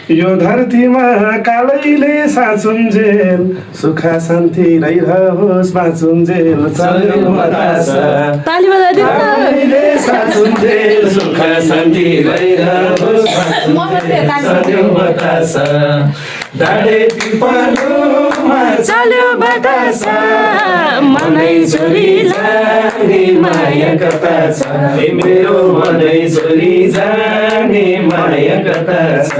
यो धरतीमा कालैले साँचुन्जेल सुखा शान्ति रहिरहोस् बाँचुन्जेल चल्यो बतास कालैले साँचुन्जेल सुखा शान्ति रहिरहोस् बाँचुन्जेल चल्यो बतास डाँडे पिपलमा चल्यो बतास मनै छोरी जाने माया कता छ मेरो मनै छोरी जाने माया कता छ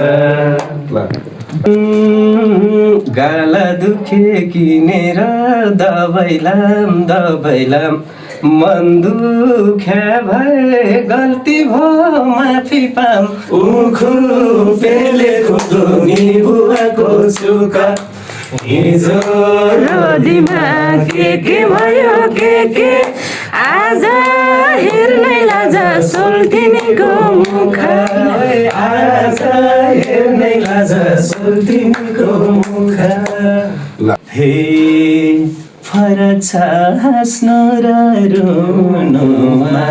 गाला दुखे किनेर दबाइलाम मन दुख्या भए गल्ती भो माफी पाम उखु पेले खुदुनी बुवाको सुका हिजो रोदीमा के भयो के आज हेर्नै लाज सोल्टिनीको मुख आज हेर्नै लाज सोल्टिनीको मुख हे फरक छ हाँस्नु र रुनुमा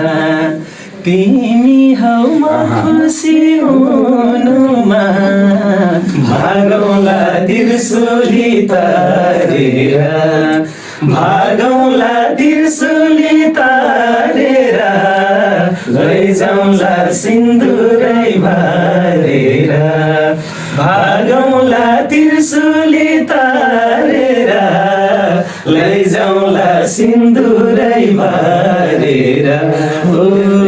तिमी हौ म खुसी हुनुमा भागौँला त्रिशुली तारेर भागौँला त्रिशुली तारेर लैजाउँला सिन्दुरै भरेर भागौँला त्रिशुली तारेर लैजाउँला सिन्दुरै भरेर हो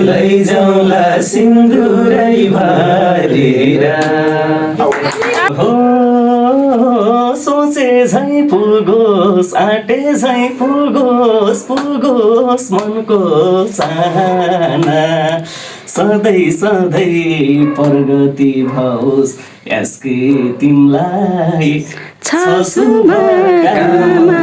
लैजाउँला सिन्दुरै भरेर हो सोचे झै पुगोस् आँटे झै पुगोस् मनको चाहना सधैँ प्रगति भओस् यसकै तिमीलाई छ शुभकामना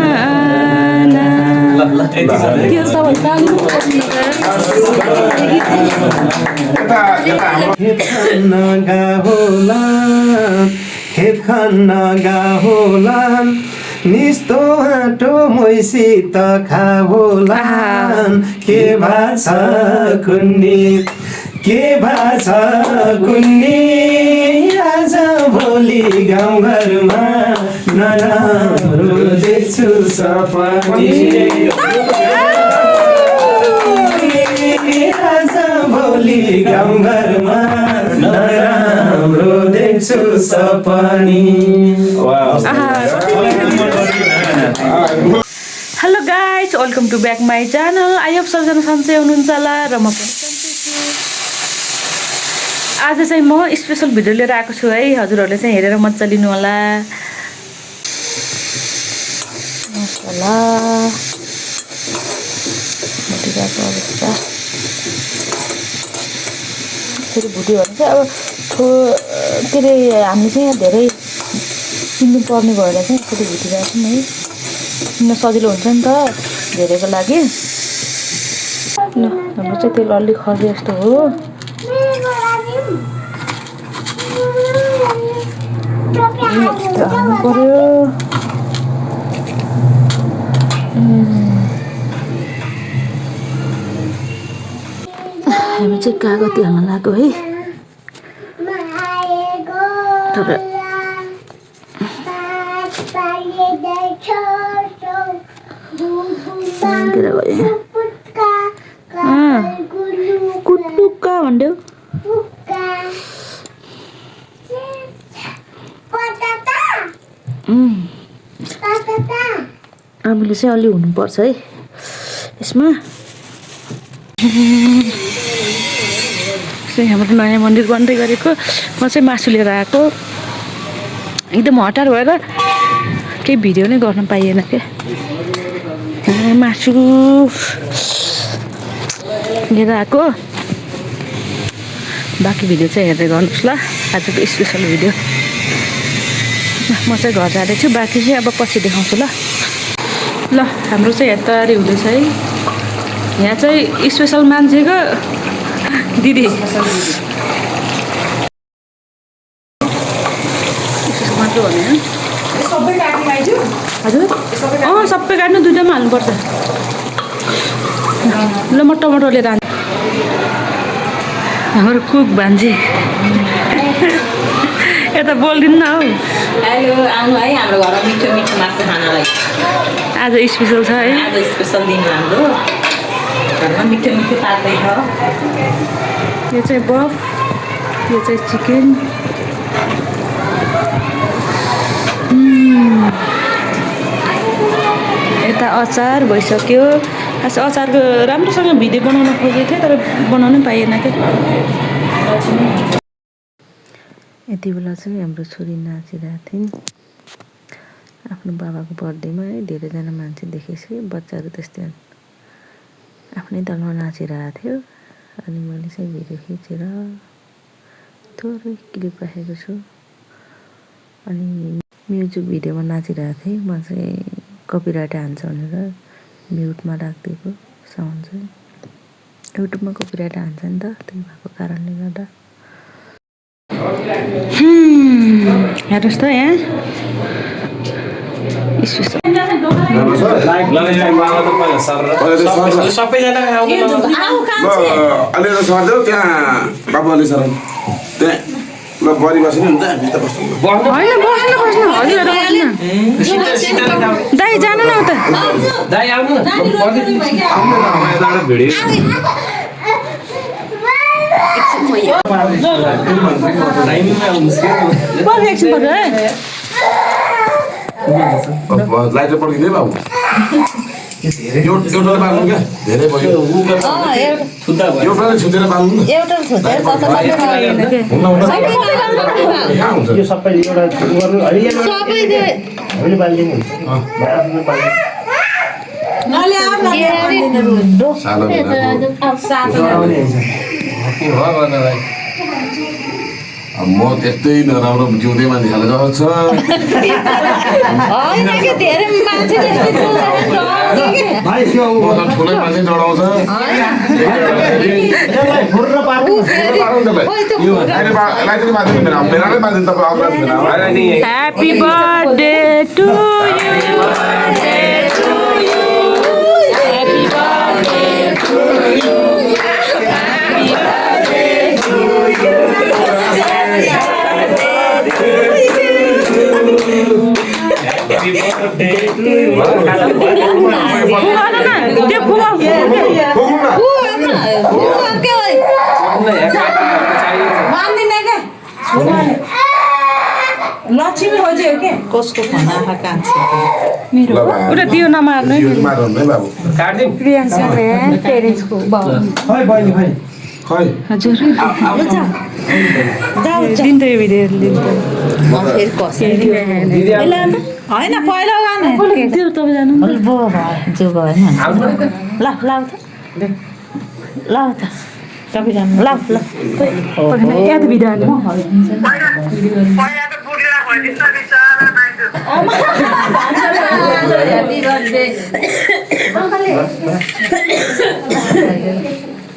खेत खन्न गाहोलान् निस्तो आँटो मैसित खाहोलान् के भाछ कुन्नी आज भोलि गाउँघरमा नराम्रो देख्छु सपनी आज भोलि गाउँघरमा नराम्रो देख्छु सपनी। Hello guys welcome to back my channel. I hope सबजना सन्चै हुनुहुन्छ होला र म पनि सन्चै छु। आज चाहिँ म स्पेसल भिडियो लिएर आएको छु है, हजुरहरूले चाहिँ हेरेर मजा लिनु होला। मसला भुटिरहेको अवस्था फेरि भुट्यो भने चाहिँ अब के अरे हामीले चाहिँ यहाँ धेरै किन्नु पर्ने भएर चाहिँ यसरी भुटिरहेको छौँ है, किन्न सजिलो हुन्छ नि त धेरैको लागि। ल हाम्रो चाहिँ तेल अलि खर्जे जस्तो हो, हाल्नु पर्यो। हामी चाहिँ कागती हाल्न लाग्यो है। कुटुक्का भन्ड्यो हामीले चाहिँ अलि हुनुपर्छ है यसमा। हाम्रो नयाँ मन्दिर बन्दै गरेको, म चाहिँ मासु लिएर आएको। एकदम हतार भएर केही भिडियो नै गर्न पाइएन क्या। मासु लिएर आएको, बाँकी भिडियो चाहिँ हेर्दै गर्नुहोस् ल। आजको स्पेसल भिडियो म चाहिँ घर जाँदैछु, बाँकी चाहिँ अब पछि देखाउँछु ल। ल हाम्रो चाहिँ यहाँ तयारी हुँदैछ है। यहाँ चाहिँ स्पेसल मान्छेको दिदी मात्र भने हजुर सबै काट्नु, दुइटामा हाल्नुपर्छ। ल म टमाटर लिएर आन्छु। हाम्रो कुक भान्जी यता बोल्दिनु न हौ हेलो आउनु है हाम्रो घरमा मिठो मिठो मासु खानलाई आज स्पेसल छ है आज स्पेसल दिन हाम्रो घरमा मिठो मिठो पाक्दैछ यो चाहिँ बफ यो चाहिँ चिकन यता अचार भइसक्यो खास अचारको राम्रोसँग भिडियो बनाउन खोजेको थिएँ तर बनाउनै पाइएन क्या यति बेला चाहिँ हाम्रो छोरी नाचिरहेको थिइन् आफ्नो बाबाको बर्थडेमा है धेरैजना मान्छे देखेपछि बच्चाहरू त्यस्तै आफ्नै दलमा नाचिरहेको थियो अनि मैले चाहिँ भिडियो खिचेर थोरै क्लिप राखेको छु अनि म्युजिक भिडियोमा नाचिरहेको थिएँ म चाहिँ कपिराइट हान्छ भनेर म्युटमा राखिदिएको साउन्ड चाहिँ युट्युबमा कपिराइट हान्छ नि त त्यही भएको कारणले गर्दा हेर्नुहोस् त यहाँ सबैजना अलि सर्देऊ त्यहाँ बाबु अलि सर त्यहाँ ल बढी बस्नु नि त हामी त बस्नु होइन बस्नु हजुर दाइ जानु न उता दाइ आउनु एकछिन पर्छ है लाइटर पड्किँदै बाबु एउटा बाल्नु क्या धेरै भयो एउटाले छुटेर बाल्नु न कहाँ हुन्छ यो सबै एउटा गर्नु हामीले बालिदिनु सानो म त्यस्तै नराम्रो जिउँदै मान्छे खाले जस्तो छ ठुलै मान्छे डराउँछ Happy birthday to you. Happy birthday to you. Happy birthday to you. Lakshmi हो जे के कसको खाना कान्छ मेरो उता दियो नमार्नु बाबु प्रियांशले पेरेन्ट्सको बाउ खै बहिनी खै खै हजुर जाऊ दिन त यो भिडियो फेरि कसरी होइन पहिला गाने त्यो तपाईँ जानु जो भएन ल लाउ त लाउ त तपाईँ जानु लाउ ल यहाँ त भिडियो हाल्नु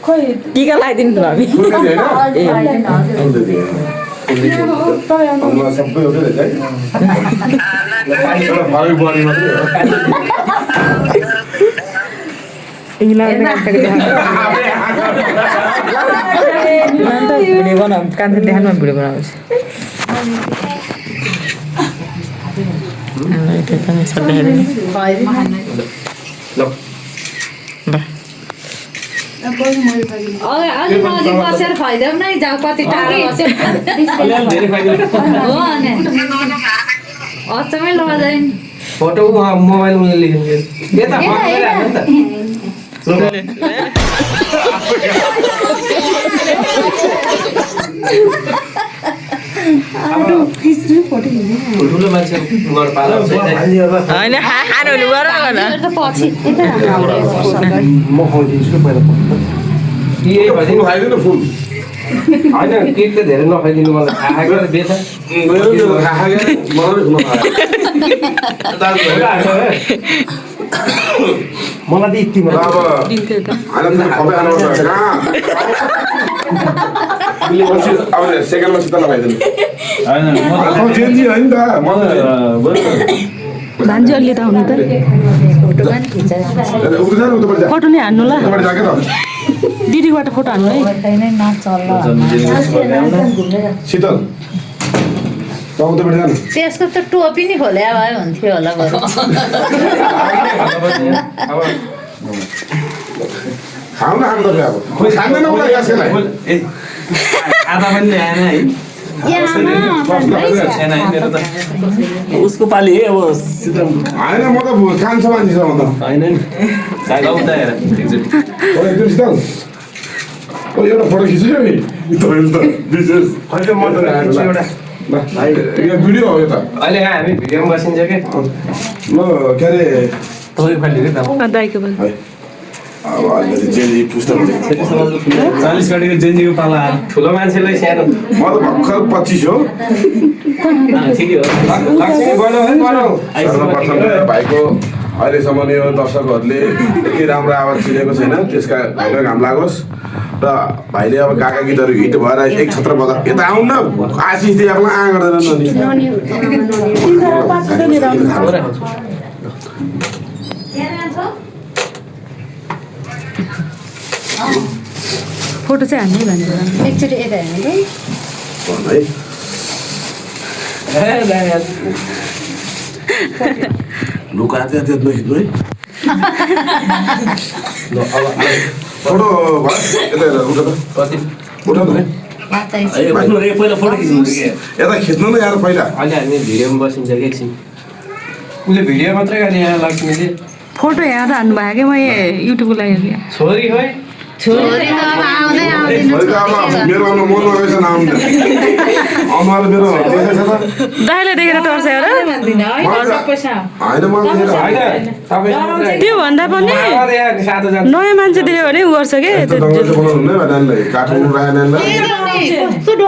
खोइ टिका लगाइदिनु त हामी सबै एउटै रहेछ है भावी बढी मात्रै हो भिडियो बनाऊ कान्छ देखानमा भिडियो बनाउँछ अलि नजिक बसेर खुवाइदेऊ न जाऊ कति टाढो बसेर हो अनि अचम्मै लजाइन फोटो मोबाइल उयो लेख्नु यता ठुलो मान्छे होइन खानु हुनु गर पछि म खुवाइदिन्छु पहिला यही भइदिनु खाइदिनु फुल होइन केक त धेरै नखाइदिनु मलाई खाएको बेथा मलाई त यति सेकेन्डमा सित लगाइदिनु भान्जी अलि त हुनु त फोटो नै हान्नु ल दिदीबाट फोटो हान्नु है शीतल चौधपट्टि जानु त्यसको त टोपी नि खोल्या भए हुन्थ्यो होला बरु खाउन खानु तपाईँ अब खाँदैन होला यसलाई आधा पनि ल्याएन है उसको पाली है अब सिद्राम होइन म त कान्छ मान्छे छ म त होइन नि एकदम शीतल एउटा फोटो खिच्यो नि तपाईँले त विशेष अहिले म त एउटा यो भिडियो हो यो त अहिले हामी भिडियोमा बसिन्छ के ल के अरे तपाईँको पाली हो दाइको बोल है अब अलिकति जेली पुस्तक 40 गाडीको जेन्जीको पाला आयो ठुलो मान्छेलाई सानो म त भर्खर 25 हो ठिकै हो लक्ष्मी बनाऊ है बनाऊ सर्वप्रथम भाइको अहिलेसम्म यो दर्शकहरूले यति राम्रो आवाज चिनेको छैन त्यसका भाइलाई घाम लागोस् र भाइले अब गाका गीतहरू हिट भएर एक छत्र बजा यता आउन न आशिष दिए आफ्नो आ गर्दैन फोटो चाहिँ हान्नै भनेको एकचोटि यता हेर्नु है लुका त्यहाँ त्यो नखिच्नु है फोटो भयो यता हेर उठा त कति उठा त पहिला फोटो खिच्नु के यता खिच्नु न यार पहिला अहिले हामी भिडियोमा बसिन्छ कि एकछिन उसले भिडियो मात्रै गर्ने यहाँ लक्ष्मीले फोटो यहाँ त हान्नु भएको क्या म युट्युबको लागि छोरी खोइ छोरी त अब आउँदै आउँदैन मैले त अब मेरो आउनु मन नगएछ नआउनु अनुहार मेरो देखेछ त दाइले देखेर टर्छ हेर होइन मलाई देखेर होइन तपाईँ त्यो भन्दा पनि नयाँ मान्छे देख्यो भने उ गर्छ के यस्तो जङ्गल चाहिँ बनाउनु हुँदैन नानीलाई काठमाडौँ राखेर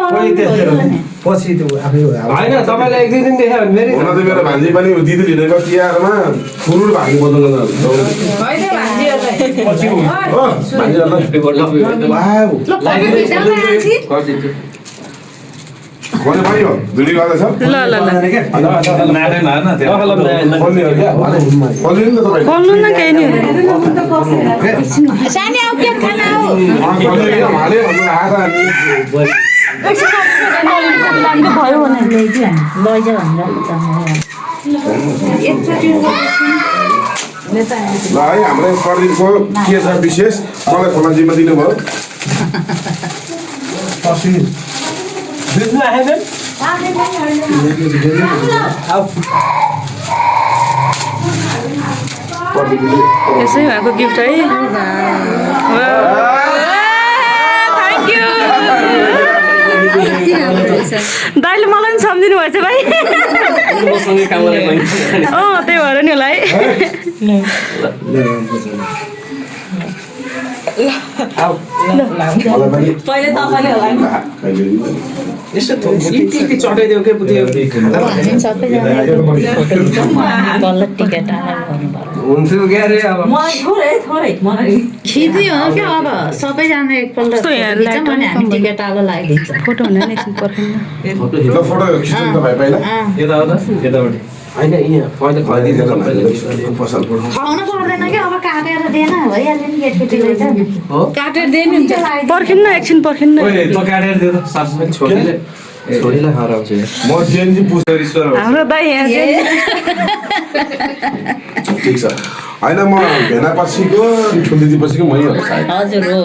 नानीलाई पछि त्यो आफै होइन तपाईँलाई एक दुई दिन देख्यो भने फेरि हुन त मेरो भान्जी पनि दिदी लिनेको तिहारमा फुरुल भान्जी बदल्न भने भयो भिडियो गर्दैछ ल ल ल नारायण हार न त्यो खोल्ने हो क्या खोल्ने नि त तपाईँ खोल्नु न केही नि सानी आऊ के खाना हो खोल्ने क्या हाल्यो भन्नु आधा भयो भने लैजा भनेर ल है हाम्रो परदिनको के छ विशेष मलाई खोला जिम्मा दिनुभयो बुझ्नु आएन यसै भएको गिफ्ट है थ्याङ्क यू दाइले मलाई पनि सम्झिनु भएछ भाइ मसँगै काम गरेको त्यही भएर नि होला है मलाई पनि यस्तो के चटाइदेऊ के पुग्यो बल्ल टिकट हुन्थ्यो क्या अरे अब खिच्यो हो क्या अब सबैजना एकपल्ट कस्तो यहाँ खिच्छौँ भने हामी टिकट आलो लगाइदिन्छ फोटो हुँदैन एकछिन पर्खिनु ल फोटो खिच्नु त भाइ पहिला यता हो त यतापट्टि होइन यहाँ पहिला खुवाइदिन्छ पसल फोटो खुवाउनु पर्दैन क्या अब काटेर दिएन भइहाल्यो नि केटकेटीले त काटेर दिए नि हुन्छ पर्खिनु न एकछिन पर्खिनु न ओए त काटेर दियो त सासुमा छोरीलाई हराउँछु म जेएनजी पुष्पेश्वर हो हाम्रो दाइ यहाँ चाहिँ ठिक छ होइन म भेना पछिको ठुल्दिदी पछिको मै हो सायद हजुर हो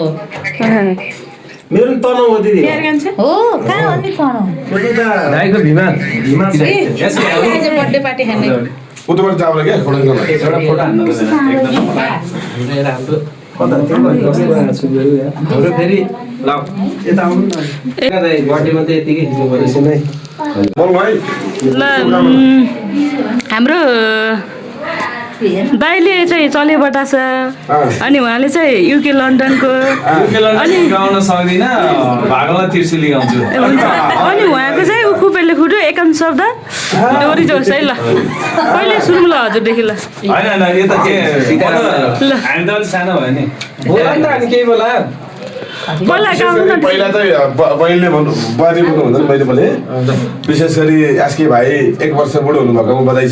मेरो नि तनाउ हो दिदी हो कहाँ हो नि खानु दाइको भिमान बर्थडे पार्टी खाने उताबाट जाऊ क्या खोलाङ्गमा एउटा फोटो हान्न त एकदम हाम्रो हाम्रो फेरि ल यता आउनु न बर्थडेमा त यतिकै खिच्नु परेछ नै बोल भाइ ल हाम्रो दाइले चाहिँ चलेबाट छ अनि उहाँले चाहिँ युके लन्डनको अनि गाउन सक्दिनँ भागला तिर्सुली गाउँछु हुन्छ अनि उहाँको चाहिँ उखुपेले खुट्यो एकाउन्न शब्द डोरी जोस् है ल कहिले सुनौँ ल हजुरदेखि ल होइन होइन यता के हामी त अलिक सानो भयो नि बोला नि त अनि केही बोला पहिला गाउनु न पहिला चाहिँ बहिनीले भन्नु बुहारी बोल्नु भन्दा मैले भने विशेष गरी आस्की भाइ 1 वर्ष बुढो हुनुभएकोमा बधाई छ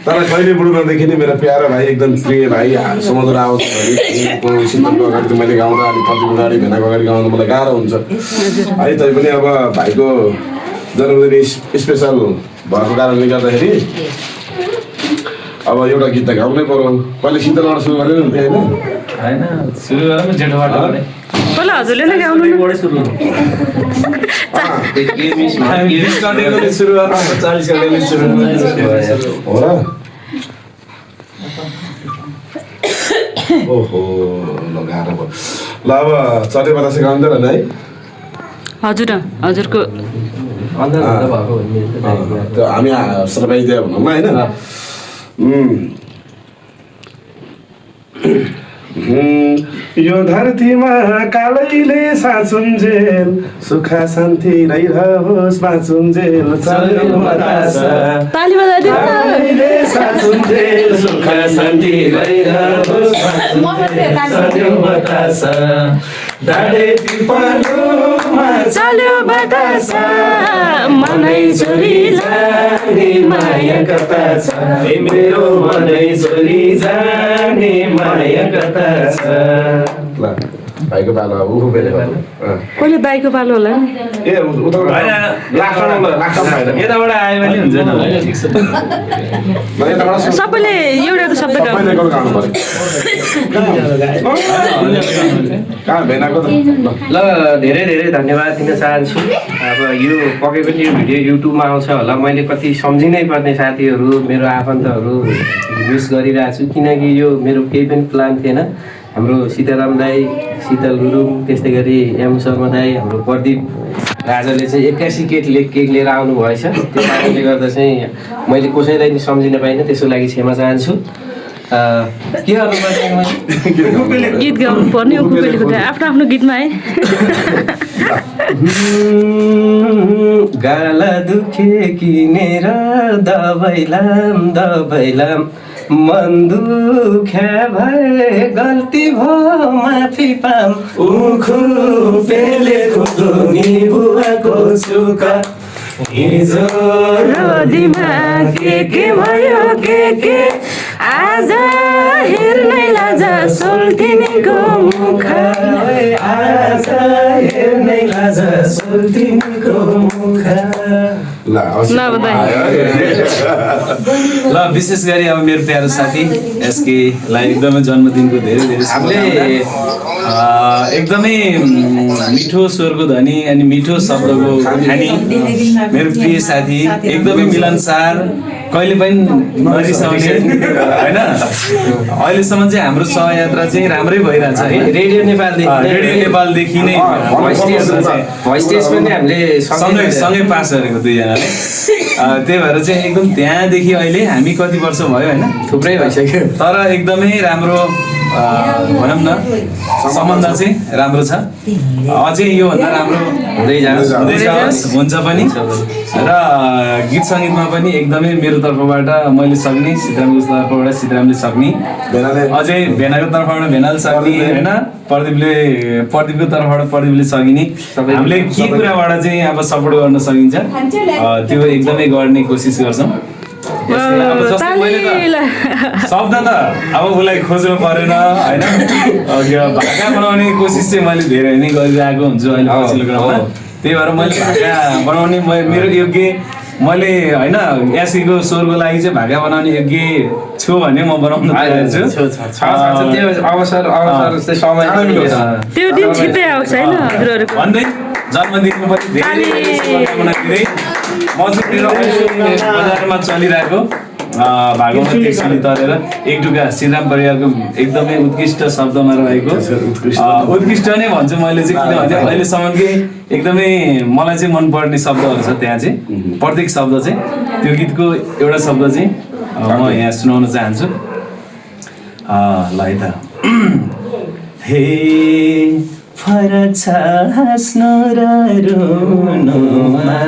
तर कहिले बुढो नदेखि नै मेरो प्यारो भाइ एकदम प्रिय भाइ समुद्र आउँछ भने शीतलको अगाडि मैले गाउँदा अलिक पल्टीको अगाडि भेनाको अगाडि गाउँदा मलाई गाह्रो हुन्छ है। तैपनि अब भाइको जन्मदिन स्पेसल भएको कारणले गर्दाखेरि अब एउटा गीत त गाउनै पर्यो। कहिले शीतलबाट सुरु गरेर हुन्थ्यो होइन? होइन सुरु गरौँ जेठोबाट भने पहिला हजुरले नै गाउनु न। हो र? ओहो ल गाह्रो भयो। ल अब चले बतासे गाउँदैन है? हजुर हजुरको त्यो हामी सरप्राइज दियो भनौँ न होइन? यो धरतीमा कालैले साँचुन्जेल सुख शान्ति रहिरहोस् बाँचुन्जेल ताली बजाइदिनु न। कालैले साँचुन्जेल सुख शान्ति रहिरहोस् चल्यो बतास मनै छोरी जाने माया कता छ मेरो मनै छोरी जाने माया कता छ। ल भाइको पालो ऊ बेले कहिले बाइकको पालो होला नि? ए उता यताबाट आयो भने हुन्छ न। सबैले एउटाको शब्द गाउँ। ल धेरै धेरै धन्यवाद दिन चाहन्छु। अब यो पक्कै पनि यो भिडियो युट्युबमा आउँछ होला, मैले कति सम्झिनै पर्ने साथीहरू मेरो आफन्तहरू विस गरिरहेको छु, किनकि यो मेरो केही पनि प्लान थिएन। हाम्रो सीताराम दाई, शीतल गुरुङ, त्यस्तै गरी एम शर्मा दाई, हाम्रो प्रदीप राजाले चाहिँ 81 केक लिएर आउनु भएछ। त्यो कारणले गर्दा चाहिँ मैले कसैलाई नि सम्झिन पाइनँ, त्यसको लागि क्षमा चाहन्छु। के गर्नुपर्ने गीत गाउनु पर्ने उकुपेलीको आफ्नो आफ्नो गीतमा है। गाला दुखे किनेर दबाइलाम मन दुख्या भए गल्ती भो माफी पाम उखु पेले खुदुनी बुवाको सुका हिजो रोदीमा के भयो के आज हेर्नै लाज सोल्टिनीको मुख आज हेर्नै लाज सोल्टिनीको मुख। ल विशेष गरी अब मेरो प्यारो साथी एसकेलाई एकदमै जन्मदिनको धेरै धेरै हामीले एकदमै मिठो स्वरको धनी अनि मिठो शब्दको खानी मेरो प्रिय साथी, एकदमै मिलनसार, कहिले पनि नरिसाउने होइन। अहिलेसम्म चाहिँ हाम्रो सहयात्रा चाहिँ राम्रै भइरहेछ। रेडियो नेपालदेखि नै भोइस टेस्ट पनि हामीले सँगै पास गरेको दुईजनाले। त्यही भएर चाहिँ एकदम त्यहाँदेखि अहिले हामी कति वर्ष भयो होइन, थुप्रै भइसक्यो, तर एकदमै राम्रो भनौँ न सम्बन्ध चाहिँ राम्रो छ। अझै योभन्दा राम्रो हुँदै जाओस् हुन्छ पनि। र गीत सङ्गीतमा पनि एकदमै मेरो तर्फबाट मैले सक्ने, सीतारामको तर्फबाट सीतारामले सक्ने, अझै भेनाको तर्फबाट भेनाले सक्ने होइन, प्रदीपको तर्फबाट प्रदीपले सकिने। हामीले के कुराबाट चाहिँ अब सपोर्ट गर्न सकिन्छ त्यो एकदमै गर्ने कोसिस गर्छौँ। शब्द त अब उसलाई खोज्नु परेन होइन, भाका बनाउने कोसिस चाहिँ मैले धेरै नै गरिरहेको हुन्छु अहिले पछिल्लो क्रममा। त्यही भएर मैले भाका बनाउने मेरो योग्य मैले होइन एसीको स्वरको लागि चाहिँ भाका बनाउने योग्य छु भने म बनाउन तयार छु। त्यो दिन छिट्टै आउँछ होइन हजुरहरूको भन्दै जन्मदिनको पनि धेरै धेरै शुभकामना दिँदै म चाहिँ बजारमा चलिरहेको भागवत सुनि तरेर एक टुका सीताराम परिवारको एकदमै उत्कृष्ट शब्दमा रहेको उत्कृष्ट नै भन्छु मैले चाहिँ, किनभने अहिलेसम्मकै एकदमै मलाई चाहिँ मनपर्ने शब्दहरू छ त्यहाँ चाहिँ। प्रत्येक शब्द चाहिँ त्यो गीतको एउटा शब्द चाहिँ म यहाँ सुनाउन चाहन्छु। ल है त। हे फरक छ हाँस्नु र रुनुमा,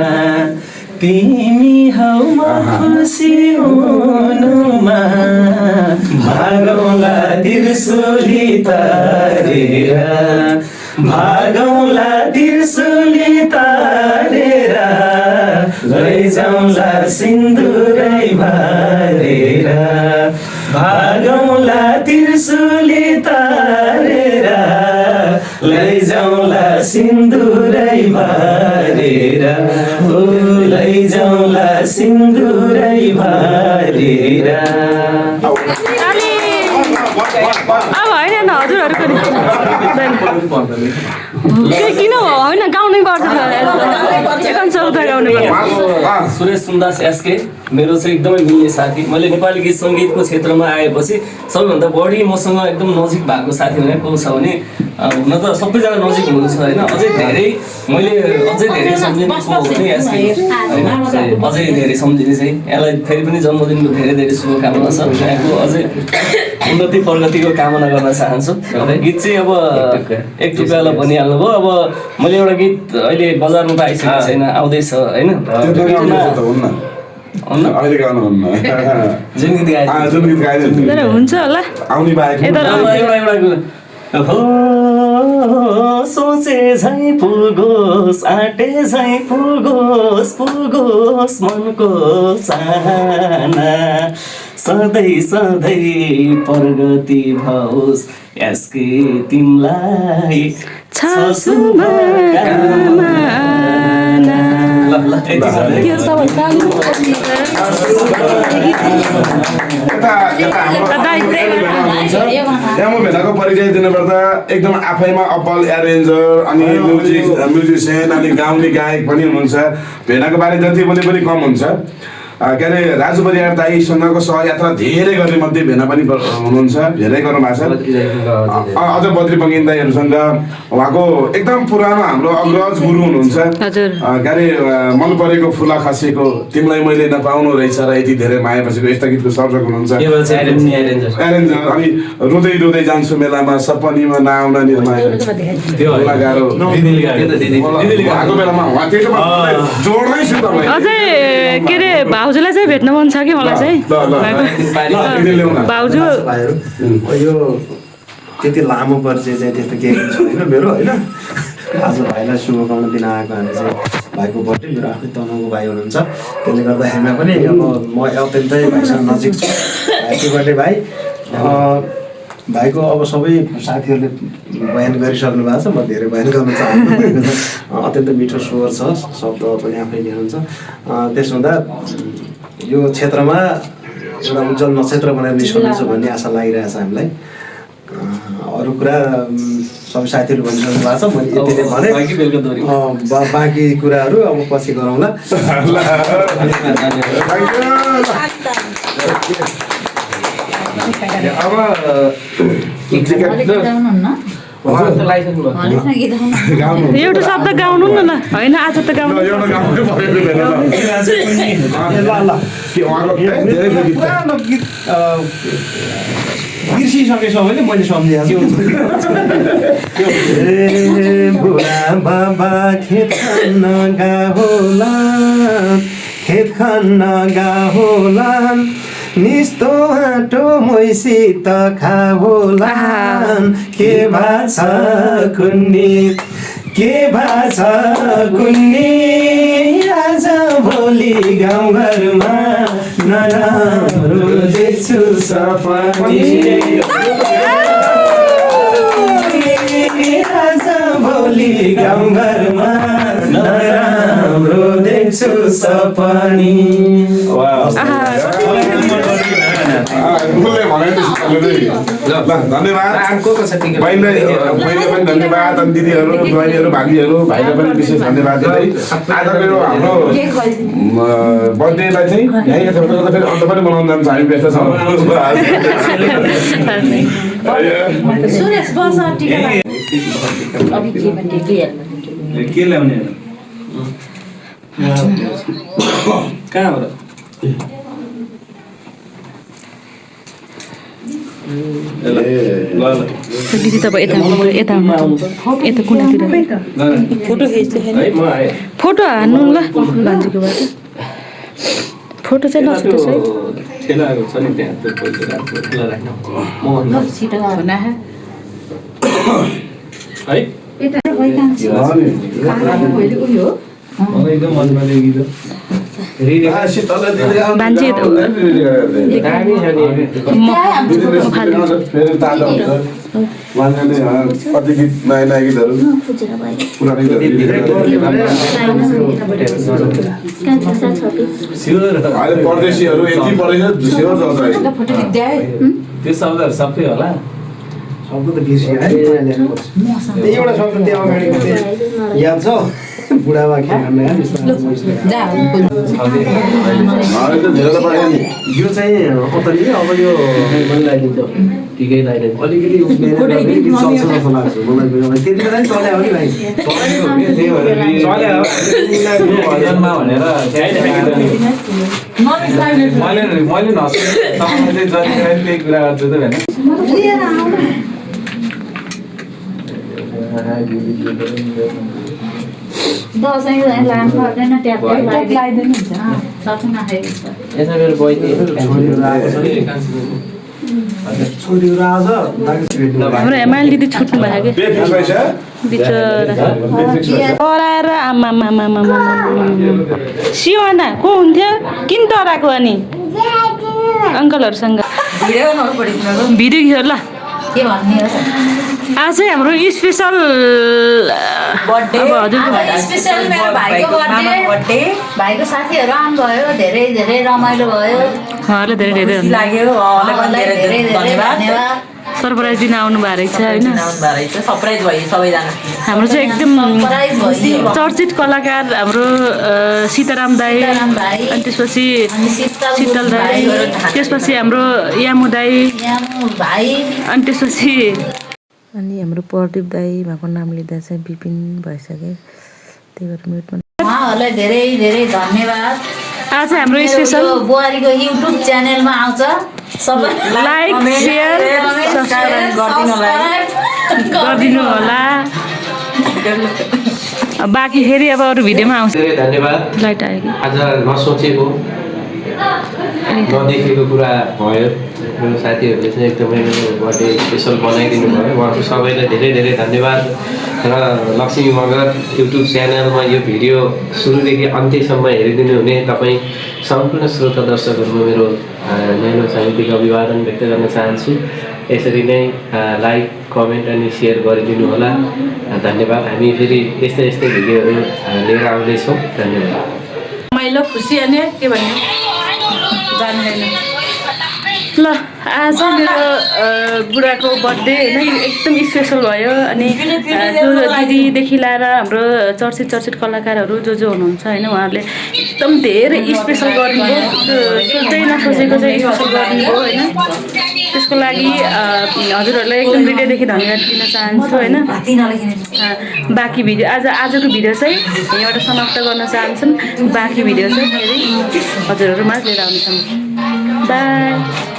तिमी हौ म खुसी हुनुमा, भागौँला त्रिशुली तारेर, भागौँला त्रिशुली तारेर, लैजाउँला सिन्दुरै भरेर, सिन्दुरै भरेर ओ लैजाउँला सिन्दुरै भरेर अब होइन न हजुरहरूको किन होइन गाउनै पर्छ गाउनु पर्छ। सुरेश सुन्दास एसके मेरो चाहिँ एकदमै मिल्ने साथी। मैले नेपाली गीत सङ्गीतको क्षेत्रमा आएपछि सबैभन्दा बढी मसँग एकदम नजिक भएको साथी भने को छ भने हुन त सबैजना नजिक हुनुहुन्छ होइन, अझै धेरै मैले अझै धेरै सम्झिने को हो भने एसके होइन, अझै धेरै सम्झिने चाहिँ यसलाई फेरि पनि जन्मदिनको धेरै धेरै शुभकामना छ। यहाँको अझै उन्नति प्रगतिको कामना गर्न चाहन्छु। गीत चाहिँ अब एक टुक्रालाई भनिहाल्नु भयो। अब मैले एउटा गीत अहिले बजारमा त आइसकेको छैन, आउँदैछ होइन, अहिले गाउनुहुन्न जुन गीत गाए जुन गीत गाइदिनु हुन्छ होला आउने बाहेक हो सोचे झै पुगोस् आँटे झै पुगोस् पुगोस् मनको चाहना सधैँ सधैँ प्रगति भओस् यसकै तिमीलाई छ शुभकामना। यहाँ म भेनाको परिचय दिनुपर्दा एकदम आफैमा अब्बल एरेन्जर अनि म्युजिसियन अनि गाउने गायक पनि हुनुहुन्छ। भेनाको बारे जति बोले पनि कम हुन्छ। के अरे राजु परियार दाईसँगको सहयात्रा धेरै गर्ने मध्ये भेना पनि हुनुहुन्छ, धेरै गर्नु भएको छ। अझ बद्री बङ्गिन दाईहरूसँग उहाँको एकदम पुरानो हाम्रो अग्रज गुरु हुनुहुन्छ। के अरे मन परेको फुला खसेको तिमीलाई मैले नपाउनु रहेछ र यति धेरै मायापछिको यस्ता गीतको सर्जक हुनुहुन्छ एरेन्जर। अनि रुँदै रुँदै जान्छु मेलामा सपनीमा नआउन निर्माया गाह्रो भएको बेलामा उहाँ त्यही जोड्दै छु तपाईँ अझै के अरे भाउजूलाई चाहिँ भेट्न मन छ कि मलाई चाहिँ भाउजू यो त्यति लामो परिचय चाहिँ त्यस्तो केही छैन मेरो होइन। आज भाइलाई शुभकामना दिन आएको हामी चाहिँ भाइको बर्थडे, मेरो आफ्नै तनहुको भाइ हुनुहुन्छ। त्यसले गर्दाखेरिमा पनि अब म अत्यन्तै भाइसँग नजिक छु। ह्याप्पी बर्थडे भाइ। भाइको अब सबै साथीहरूले बयान गरिसक्नु भएको छ, म धेरै बयान गर्न चाहन्छु। अत्यन्त मिठो स्वर छ, शब्द पनि आफै लेख्नुहुन्छ। त्यसो हुँदा यो क्षेत्रमा एउटा उज्जवल नक्षत्र बनाएर निस्कनुहुन्छ भन्ने आशा लागिरहेछ हामीलाई। अरू कुरा सबै साथीहरू भनिसक्नु भएको छ, मैले यति नै भने। बाँकी कुराहरू अब पछि गरौँला। एउटा शब्द गाउनु न ल, होइन आज त गाउनु बिर्सिसकेछ भने मैले सम्झिहाल्छु। बुढा बाबा खेत खन्न गाहोला, खेत खन्न गाहोला, निस्तो आँटो मैसित खाहोला, के भाछ कुन्नी के भाछ कुन्नी, आज भोलि गाउँघरमा नराम्रो देख्छु सपनी, आज भोलि गाउँघरमा नराम्रो देख्छु सपनी। धन्यवाद बहिनीलाई, बहिनी पनि धन्यवाद। अनि दिदीहरू बहिनीहरू भागीहरू भाइलाई पनि विशेष धन्यवाद दिँदै आज मेरो हाम्रो बर्थडेलाई चाहिँ यहीँ फेरि अन्त पनि मनाउन जान्छ। हामी व्यस्त छौँ। के ल्याउने कहाँबाट दिदी तपाईँ यता यता यता कुनातिर फोटो खिच्दै फोटो हान्नु ल भान्जीकोबाट। फोटो चाहिँ नछुटोस् है। ठेलाको छ नि त्यहाँ त्यो पैसा राख्नु ठेला राख्नु है एकदम मनमा गीत मान्छे दामी छ नि फेरि ताजा हुन्छ मान्छेले कति गीत नयाँ नयाँ गीतहरू पुरानो अहिले परदेशीहरू यति परेछ झुसेर चल्छ त्यो शब्दहरू सबै होला शब्द त बिर्सियो है एउटा शब्द त्यो अगाडि याद छ बुढामा खेल्ने अहिले त धेरै त पाएन नि यो चाहिँ अतरी अब यो ठिकै लाग्यो अलिकति चल्छ जस्तो लाग्छ मलाई त्यति बेला नि चल्या हो नि भाइ भजनमा भनेर मैले नसुने तपाईँले चाहिँ जति त्यही कुरा गर्छु त होइन यसमा मेरो बहिनी छोरीहरू आज हाम्रो हेमाल दिदी छुट्नु भयो कि फिक्स भएछ बिचरा कराएर आमा सिवाना को हुन्थ्यो किन डराएको अनि अङ्कलहरूसँग भिडियो खिच्यो ल के भन्ने हो आज चाहिँ हाम्रो स्पेसल स्पेसल मेरो भाइको बर्थडे भाइको साथीहरू आउनुभयो धेरै धेरै रमाइलो भयो उहाँहरूलाई धेरै धेरै लाग्यो उहाँलाई धेरै धेरै धन्यवाद सरप्राइज दिन आउनु भएको रहेछ होइन सरप्राइज भयो सबैजना हाम्रो चाहिँ एकदम चर्चित कलाकार हाम्रो सीताराम दाई अनि त्यसपछि शीतल दाई त्यसपछि हाम्रो यामु दाई भाइ अनि त्यसपछि अनि हाम्रो प्रदीप दाई भएको नाम लिँदा चाहिँ विपिन भइसक्यो त्यही भएर म्युटमा उहाँहरूलाई धेरै धेरै धन्यवाद आज हाम्रो मेरो स्पेसल यो बुहारीको युट्युब च्यानलमा आउँछ सबै लाइक सेयर सब्सक्राइब गरिदिनु होला बाँकी फेरि अब अरू भिडियोमा आउँछ धेरै धन्यवाद लाइट आयो कि आज नसोचेको नदेखेको कुरा भयो मेरो साथीहरूले चाहिँ एकदमै मेरो बर्थडे स्पेसल बनाइदिनु भयो उहाँको सबैलाई धेरै धेरै धन्यवाद र लक्ष्मी मगर युट्युब च्यानलमा यो भिडियो सुरुदेखि अन्त्यसम्म हेरिदिनु हुने तपाईँ सम्पूर्ण श्रोता दर्शकहरूमा मेरो न्यानो साहित्यिक अभिवादन व्यक्त गर्न चाहन्छु यसरी नै लाइक कमेन्ट अनि सेयर गरिदिनु होला धन्यवाद हामी फेरि यस्तै यस्तै भिडियोहरू लिएर आउँदैछौँ धन्यवाद रमाइलो खुसी अनि के भन्ने जान्दैन ल आज मेरो बुढाको बर्थडे होइन एकदम स्पेसल भयो अनि जो दिदीदेखि लिएर हाम्रो चर्चित कलाकारहरू जो हुनुहुन्छ होइन उहाँहरूले एकदम धेरै स्पेसल गरिदिनुभयो सोच्दै नसोचेको चाहिँ स्पेसल गरिदिनुभयो होइन त्यसको लागि हजुरहरूलाई एकदम हृदयदेखि धन्यवाद दिन चाहन्छु होइन बाँकी भिडियो आजको भिडियो चाहिँ यहाँबाट समाप्त गर्न चाहन्छौँ बाँकी भिडियो चाहिँ फेरि हजुरहरूमा लिएर आउनेछौँ बाई